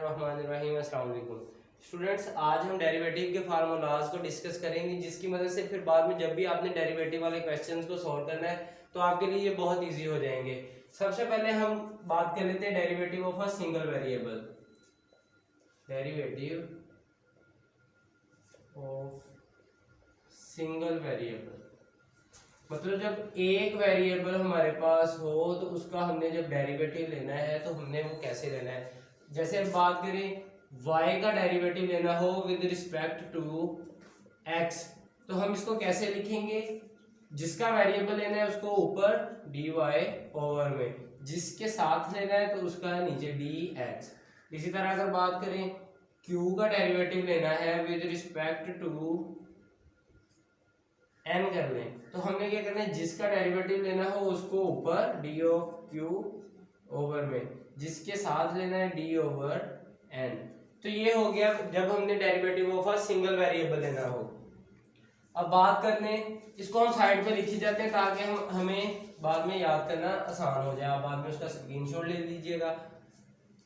बिस्मिल्लाहिर्रहमानिर्रहीम। अस्सलाम वालेकुम स्टूडेंट्स, आज हम डेरिवेटिव के फार्मूलाज को डिस्कस करेंगे, जिसकी मदद से फिर बाद में जब भी आपने डेरिवेटिव वाले क्वेश्चंस को सॉल्व करना है तो आपके लिए ये बहुत इजी हो जाएंगे। सबसे पहले हम बात कर लेते हैं derivative of a single variable. Derivative of single variable मतलब जब एक वेरिएबल हमारे पास हो तो उसका हमने जब डेरिवेटिव लेना है तो हमने वो कैसे लेना है। जैसे हम बात करें y का डेरिवेटिव लेना हो विद रिस्पेक्ट टू x, तो हम इसको कैसे लिखेंगे। जिसका वेरिएबल लेना है उसको ऊपर dy ओवर में, जिसके साथ लेना है तो उसका नीचे dx। इसी तरह अगर बात करें q का डेरिवेटिव लेना है विद रिस्पेक्ट टू n कर लें, तो हमने क्या करना है, जिसका डेरिवेटिव लेना हो उसको ऊपर डी ऑफ क्यू ओवर में, जिसके साथ लेना है डी ओवर n। तो ये हो गया जब हमने derivative of a single variable लेना हो। अब बात करने, इसको हम साइड पे लिखी जाते हैं ताकि हमें बाद में याद करना आसान हो जाए। आप बाद में उसका स्क्रीनशॉट ले लीजिएगा।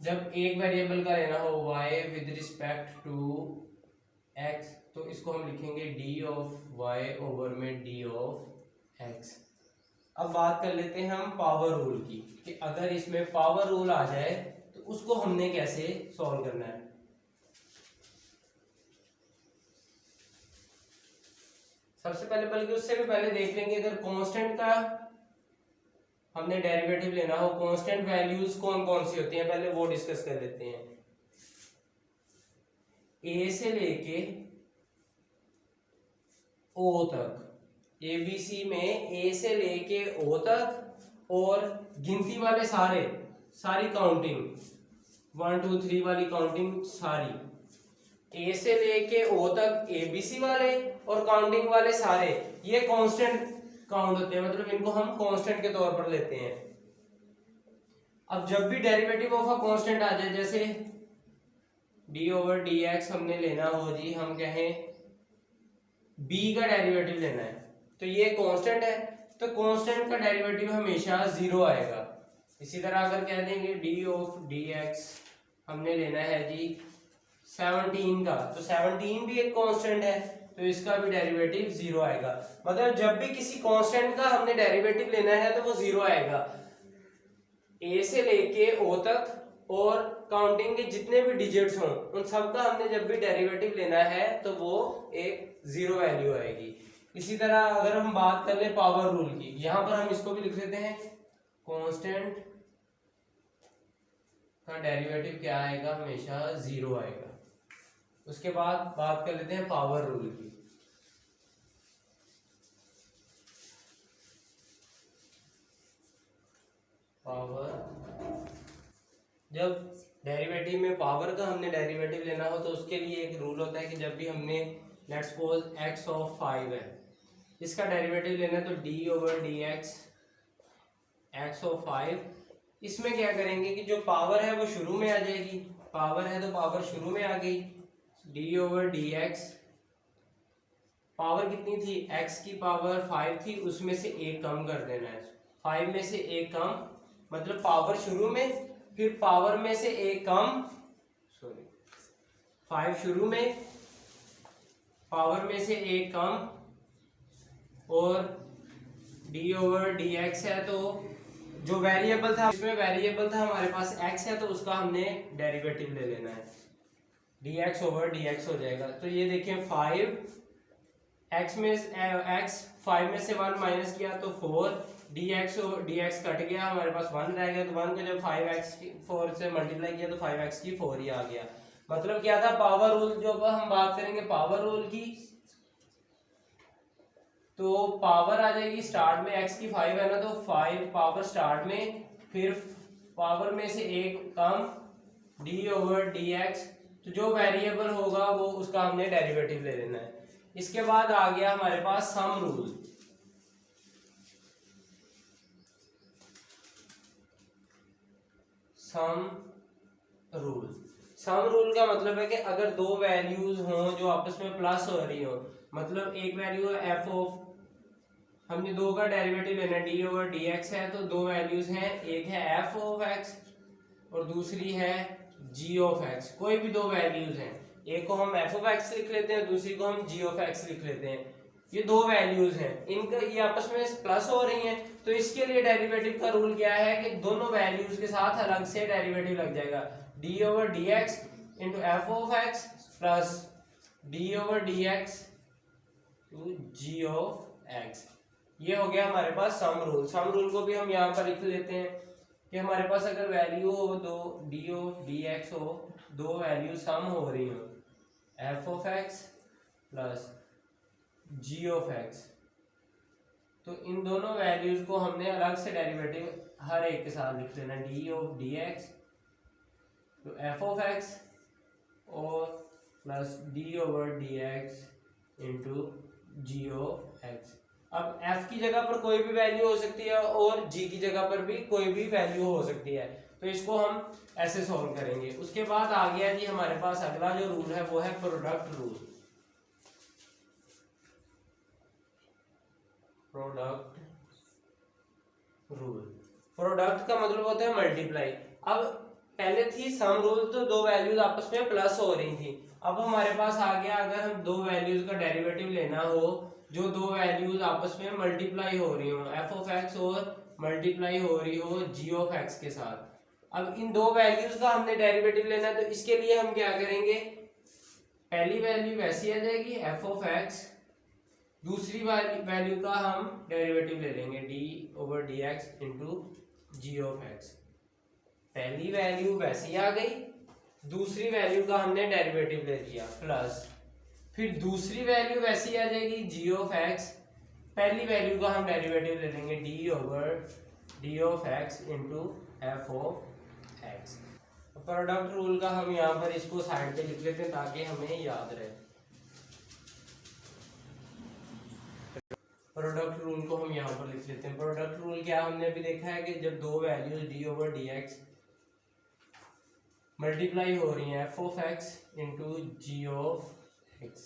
जब एक वेरिएबल का लेना हो y with respect to x, तो इसको हम लिखेंगे डी ऑफ y ओवर में डी ऑफ x। अब बात कर लेते हैं हम पावर रूल की, कि अगर इसमें पावर रूल आ जाए तो उसको हमने कैसे सॉल्व करना है। सबसे पहले, बल्कि उससे भी पहले देख लेंगे, अगर कांस्टेंट का हमने डेरिवेटिव लेना हो, कांस्टेंट वैल्यूज कौन कौन सी होती हैं पहले वो डिस्कस कर लेते हैं। ए से लेके ओ तक, एबीसी में ए से लेके ओ तक, और गिनती वाले सारी काउंटिंग 1 2 3 वाली काउंटिंग सारी, ए से लेके ओ तक एबीसी वाले और काउंटिंग वाले सारे, ये कांस्टेंट काउंट होते हैं, मतलब इनको हम कांस्टेंट के तौर पर लेते हैं। अब जब भी डेरिवेटिव ऑफ अ कांस्टेंट आ जाए, जैसे डी ओवर डी एक्स हमने लेना हो जी, हम कहें b का डेरिवेटिव लेना है, तो ये कांस्टेंट है, तो कांस्टेंट का डेरिवेटिव हमेशा 0 आएगा। इसी तरह अगर कह देंगे d ऑफ dx हमने लेना है जी 17 का, तो 17 भी एक कांस्टेंट है, तो इसका भी डेरिवेटिव 0 आएगा। मतलब जब भी किसी कांस्टेंट का हमने डेरिवेटिव लेना है तो वो 0 आएगा, a से लेके o तक, और काउंटिंग के जितने भी डिजिट्स हों उन सब का हमने जब भी डेरिवेटिव लेना है तो वो एक 0 वैल्यू आएगी। इसी तरह अगर हम बात कर ले पावर रूल की, यहां पर हम इसको भी लिख लेते हैं, कांस्टेंट का डेरिवेटिव क्या आएगा, हमेशा 0 आएगा। उसके बाद बात कर लेते हैं पावर रूल की। पावर, जब डेरिवेटिव में पावर का हमने डेरिवेटिव लेना हो तो उसके लिए एक रूल होता है कि जब भी हमने लेट्स सपोज x ऑफ 5 है, इसका डेरिवेटिव लेना है, तो d over d x x of 5, इसमें क्या करेंगे कि जो पावर है वो शुरू में आ जाएगी, पावर है तो पावर शुरू में आ गई, d over d x, power कितनी थी, x की पावर 5 थी, उसमें से एक कम कर देना है, 5 में से एक कम, मतलब पावर शुरू में, फिर पावर में से एक कम, 5 शुरू में, पावर में से एक कम, और d ओवर डी एक्स है, तो जो वेरिएबल था, इसमें वेरिएबल था हमारे पास x है, तो उसका हमने डेरिवेटिव ले लेना है, dx ओवर dx हो जाएगा। तो ये देखें 5 x में x 5 में से 1 माइनस किया तो 4, dx कट गया, हमारे पास 1 रह गया, तो 1 को जब 5x 4 से मल्टीप्लाई किया तो 5x की 4 ही आ गया। मतलब क्या था, पावर रूल, जो हम बात करेंगे पावर रूल की, तो पावर आ जाएगी स्टार्ट में, x की 5 है ना, तो 5 पावर स्टार्ट में, फिर पावर में से एक कम, d ओवर dx, तो जो वेरिएबल होगा वो उसका हमने डेरिवेटिव ले लेना है। इसके बाद आ गया हमारे पास सम रूल। सम रूल का मतलब है कि अगर दो वैल्यूज हों जो आपस में प्लस हो रही हो, मतलब एक वैल्यू है एफ ऑफ, हमने दो का डेरिवेटिव लेना डी ओवर डी एक्स है, तो दो वैल्यूज हैं, एक है एफ ऑफ एक्स और दूसरी है जी ऑफ एक्स, कोई भी दो वैल्यूज हैं, एक को हम एफ ऑफ एक्स लिख लेते हैं, दूसरी को हम जी ऑफ एक्स लिख लेते हैं, ये दो वैल्यूज हैं, इनका ये आपस में प्लस हो रही हैं, तो इसके लिए डेरिवेटिव का रूल क्या है कि दोनों वैल्यूज के साथ अलग से डेरिवेटिव लग जाएगा, d over d x into f of x plus d over d x to g of x. ये हो गया हमारे पास सम रूल। सम रूल को भी हम यहाँ पर लिख लेते हैं कि हमारे पास अगर वैल्यू हो दो डी ऑफ डी एक्स हो, दो वैल्यू सम हो रही हो, f of x plus g of x, तो इन दोनों वैल्यूज को हमने अलग से डेरिवेटिव हर एक के साथ लिख लेना, डी ऑफ डी एक्स तो एफ ऑफ एक्स और plus d over d x into g of x. अब f की जगह पर कोई भी वैल्यू हो सकती है और g की जगह पर भी कोई भी वैल्यू हो सकती है, तो इसको हम ऐसे सॉल्व करेंगे। उसके बाद आ गया जी हमारे पास अगला जो रूल है वो है product rule. Product rule, product का मतलब होता है मल्टीप्लाई। अब पहले थी सम रूल, तो दो वैल्यूज आपस में प्लस हो रही थी, अब हमारे पास आ गया अगर हम दो वैल्यूज का डेरिवेटिव लेना हो, जो दो वैल्यूज आपस में मल्टीप्लाई हो रही हो, एफ ऑफ एक्स और मल्टीप्लाई हो रही हो जी ऑफ एक्स के साथ, अब इन दो वैल्यूज का हमने डेरिवेटिव लेना है, तो इसके लिए हम क्या करेंगे, पहली वैल्यू वैसी आ जाएगी एफ ऑफ एक्स, दूसरी वैल्यू का हम डेरिवेटिव ले लेंगे d over d x into g of x. पहली वैल्यू वैसी आ गई, दूसरी वैल्यू का हमने डेरिवेटिव ले लिया प्लस, फिर दूसरी वैल्यू वैसी आ जाएगी जी ऑफ एक्स, पहली वैल्यू का हम डेरिवेटिव ले लेंगे d over d of x into f of x. Product rule का हम यहाँ पर इसको साइड पे लिख लेते हैं ताकि हमें याद रहे। प्रोडक्ट रूल को हम यहाँ पर लिख लेते हैं। प्रोडक्ट रूल क्या हमने अभी देखा है कि जब दो values d over d x multiply हो रही हैं f of x into g of x,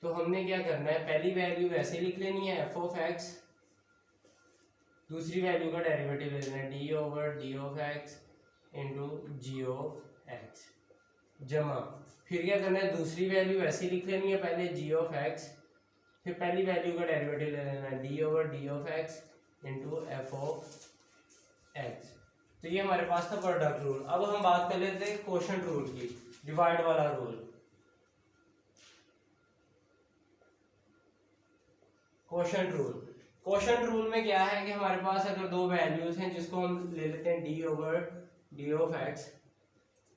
तो हमने क्या करना है, पहली वैल्यू वैसे लिख लेनी है एफ ऑफ एक्स, दूसरी वैल्यू का डेरिवेटिव ले लेना है d over d of x into g of x, जमा फिर क्या करना है, दूसरी वैल्यू वैसे लिख लेनी है, पहले जी ऑफ एक्स, फिर पहली वैल्यू का डेरिवेटिव ले लेना है d over d of x into f of x. तो ये हमारे पास था प्रोडक्ट रूल। अब हम बात कर लेते हैं क्वोशंट रूल की, डिवाइड वाला rule. Quotient rule, quotient rule में क्या है कि हमारे पास अगर दो वैल्यूज हैं जिसको हम ले लेते हैं d over d of x,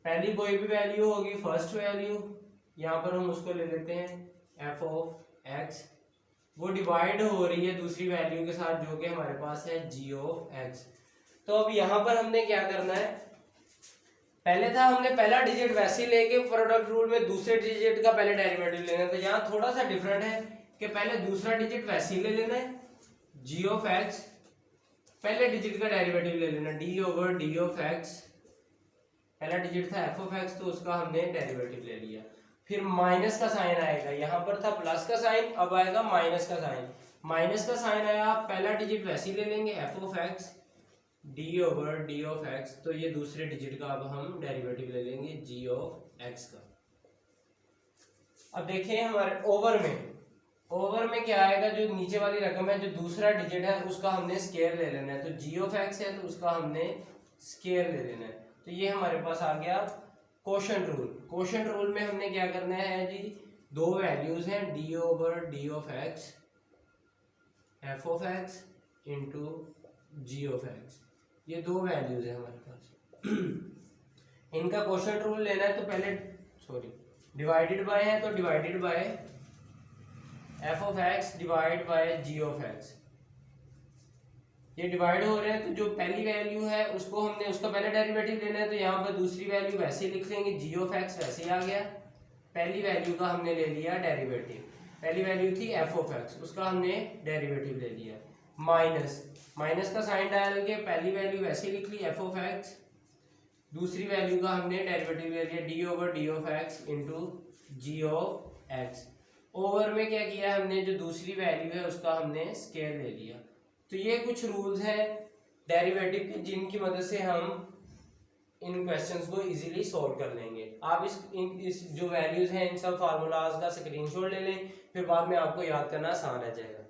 पहली कोई भी वैल्यू होगी फर्स्ट वैल्यू, यहाँ पर हम उसको ले लेते हैं एफ ऑफ एक्स, वो डिवाइड हो रही है दूसरी वैल्यू के साथ जो कि हमारे पास है जी ऑफ एक्स। तो अब यहाँ पर हमने क्या करना है, पहले था हमने पहला डिजिट वैसे लेके प्रोडक्ट रूल में दूसरे डिजिट का पहले डेरिवेटिव लेना है, तो यहाँ थोड़ा सा डिफरेंट है कि पहले दूसरा डिजिट वैसे ही ले लेना है जी ऑफ एक्स, पहले डिजिट का डेरिवेटिव ले लेना D over d of x, पहला डिजिट था एफ ऑफ एक्स तो उसका हमने डेरिवेटिव ले लिया, फिर माइनस का साइन आएगा, यहाँ पर था प्लस का साइन, अब आएगा माइनस का साइन, माइनस का साइन आया, पहला डिजिट वैसे ही ले लेंगे F of x D over d of x, तो ये दूसरे डिजिट का अब हम डेरिवेटिव ले लेंगे जी ऑफ एक्स का। अब देखिए हमारे ओवर में क्या आएगा, जो नीचे वाली रकम है जो दूसरा डिजिट है उसका हमने स्केयर ले लेना है, तो जी ऑफ एक्स है तो उसका हमने स्केयर ले लेना है, तो ये हमारे पास आ गया क्वोशंट रूल। क्वोशंट रूल में हमने क्या करना है जी, दो वैल्यूज हैं d over d of x f of x into g of x, ये दो वैल्यूज है हमारे पास, इनका क्वोशंट रूल लेना है, तो पहले डिवाइडेड बाय है तो divided by f of x divide by g of x, ये डिवाइड हो रहे हैं तो जो पहली वैल्यू है उसको हमने उसका पहले डेरिवेटिव लेना है, तो यहाँ पर दूसरी वैल्यू वैसे ही लिख लेंगे जी ऑफ एक्स वैसे ही आ गया, पहली वैल्यू का हमने ले लिया डेरिवेटिव, पहली वैल्यू थी एफ ऑफ एक्स उसका हमने डेरिवेटिव ले लिया, माइनस का साइन डाल के पहली वैल्यू वैसे ही लिख ली एफ ऑफ एक्स, दूसरी वैल्यू का हमने डेरिवेटिव ले लिया d over d of x into g of x. Over में क्या किया हमने, जो दूसरी वैल्यू है उसका हमने स्केयर ले लिया। तो ये कुछ रूल्स हैं डेरिवेटिव के जिनकी मदद से हम इन क्वेश्चंस को इजीली सॉल्व कर लेंगे। आप इस जो वैल्यूज हैं इन सब फार्मूलाज का स्क्रीनशॉट ले लें, फिर बाद में आपको याद करना आसान रह जाएगा।